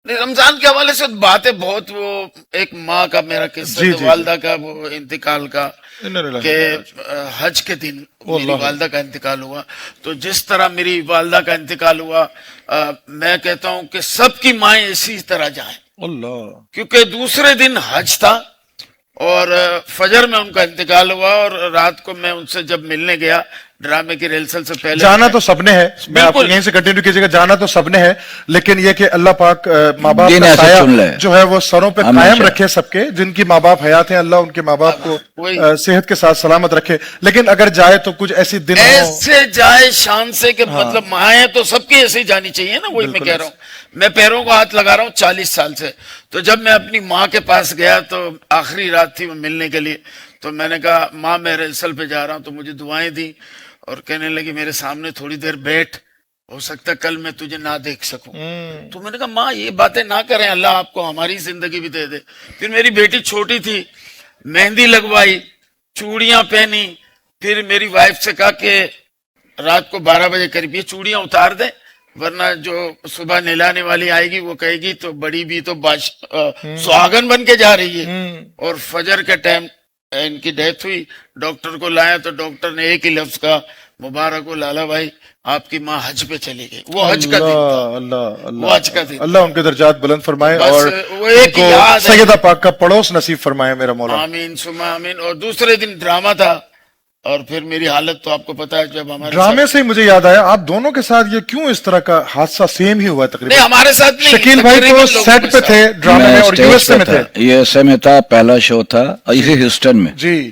رمضان کے حوالے سے باتیں بہت، وہ ایک ماں کا میرا قصہ جی، تھا، جی، والدہ کا وہ انتقال کا، کہ حج کے دن میری اللہ والدہ کا انتقال ہوا. تو جس طرح میری والدہ کا انتقال ہوا، میں کہتا ہوں کہ سب کی مائیں اسی طرح جائیں، اللہ کیونکہ دوسرے دن حج تھا اور فجر میں ان کا انتقال ہوا، اور رات کو میں ان سے جب ملنے گیا ڈرامے کی ریہرسل سے پہلے. جانا تو سب نے ہے، میں آپ کو بالکل. یہیں سے کنٹینیو کیجیے گا، جانا تو سب نے ہے، لیکن یہ کہ اللہ پاک ماں باپ دین کا ایسے چن لے سایہ جو ہے وہ سروں پہ ہمیشہ. قائم رکھے سب کے، جن کی ماں باپ حیات ہیں اللہ ان کے ماں باپ کو وہی. صحت کے ساتھ سلامت رکھے. لیکن اگر جائے تو کچھ ایسی دن ہوں. ایسے جائے شان سے کہ مطلب مائیں تو سب کی ایسے ہی جانی چاہیے نا. وہی میں کہہ رہا ہوں، میں پیروں کو ہاتھ لگا رہا ہوں 40 سال سے. تو جب میں اپنی ماں کے پاس گیا تو آخری رات تھی وہ ملنے کے لیے، تو میں نے کہا ماں میں ریہرسل پہ جا رہا ہوں، تو مجھے دعائیں دی اور کہنے لگی میرے سامنے تھوڑی دیر بیٹھ، ہو سکتا ہے کل میں تجھے نہ دیکھ سکوں. تو میں نے کہا ماں یہ باتیں نہ کریں، اللہ آپ کو ہماری زندگی بھی دے دے. پھر میری بیٹی چھوٹی تھی، مہندی لگوائی، چوڑیاں پہنی. پھر میری وائف سے کہا کہ رات کو 12 بجے قریب یہ چوڑیاں اتار دیں، ورنہ جو صبح نہلانے والی آئے گی وہ کہے گی تو بڑی بھی تو سہاگن بن کے جا رہی ہے. اور فجر کے ٹائم ان کی ڈیتھ ہوئی. ڈاکٹر کو لایا تو ڈاکٹر نے ایک ہی لفظ کہا، مبارک ہو لالا بھائی، آپ کی ماں حج پہ چلی گئی. وہ حج کا دن تھا، اللہ وہ حج کا دن. اللہ ان کے درجات بلند فرمائے بس اور وہ ایک ان کو یاد ہے. سیدہ پاک کا پڑوس نصیب فرمائے میرا مولا. آمین ثم آمین. اور دوسرے دن ڈرامہ تھا، اور پھر میری حالت تو آپ کو پتا ہے جب ہمارے ڈرامے سے ہی مجھے یاد آیا، آپ دونوں کے ساتھ یہ کیوں اس طرح کا حادثہ سیم ہی ہوا نہیں تقریباً؟ ہمارے ساتھ نہیں، شکیل بھائی تقریباً تو لوگوں سیٹ کے پہ ساتھ. تھے ڈرامے میں اور یو ایس اے میں تھے. یو ایس اے میں تھا، پہلا شو تھا اسی ہیوسٹن میں، جی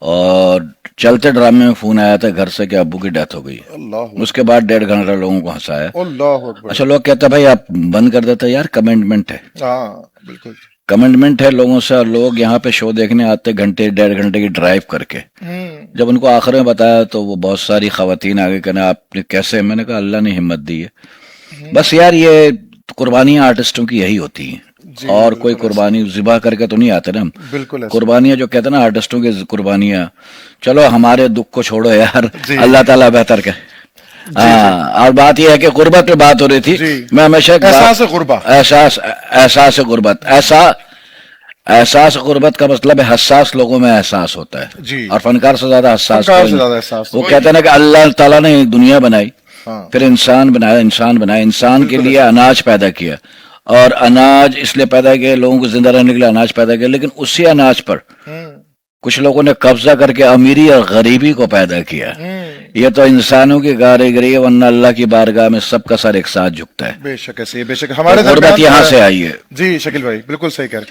اور چلتے ڈرامے میں فون آیا تھا گھر سے کہ ابو کی ڈیتھ ہو گئی. اللہ اس کے بعد 1.5 گھنٹہ لوگوں کو ہنسایا. اللہ اکبر. اچھا لوگ کہتے بھائی آپ بند کر دیتے، یار کمنٹمنٹ ہے، ہاں بالکل. کمنٹمنٹ ہے لوگوں سے. اور لوگ یہاں پہ شو دیکھنے آتے گھنٹے 1.5 گھنٹے کی ڈرائیو کر کے. جب ان کو آخر میں بتایا تو وہ بہت ساری خواتین آگے کہنا آپ نے کیسے؟ میں نے کہا اللہ نے ہمت دی ہے. بس یار یہ قربانیاں آرٹسٹوں کی یہی ہوتی ہیں، اور کوئی قربانی ذبح کر کے تو نہیں آتے نا ہم. بالکل ایسا. قربانیاں جو کہتے ہیں نا آرٹسٹوں کی قربانیاں، چلو ہمارے دکھ کو چھوڑو یار، جی. اللہ تعالیٰ بہتر کہ. ہاں اور بات یہ ہے کہ غربت پہ بات ہو رہی تھی. جی. میں ہمیشہ احساس غربہ. احساس غربت، احساس غربت کا مطلب ہے حساس لوگوں میں احساس ہوتا ہے، جی. اور فنکار سے زیادہ حساس فنکار کوئی سے نہیں. زیادہ احساس. وہ کہتے ہیں نا کہ اللہ تعالیٰ نے دنیا بنائی، ہاں. پھر انسان بنایا، انسان کے لیے اناج پیدا کیا، اور اناج اس لیے پیدا کیا لوگوں کو زندہ رہنے کے لیے اناج پیدا کیا، لیکن اسی اناج پر کچھ لوگوں نے قبضہ کر کے امیری اور غریبی کو پیدا کیا. یہ تو انسانوں کی کاریگری ہے، ورنہ اللہ کی بارگاہ میں سب کا سر ایک ساتھ جھکتا ہے. بے شک ایسے، بے شک ہمارے غربت درمیان یہاں سے آئی ہے. جی شکیل بھائی بالکل صحیح کہہ رہے ہیں.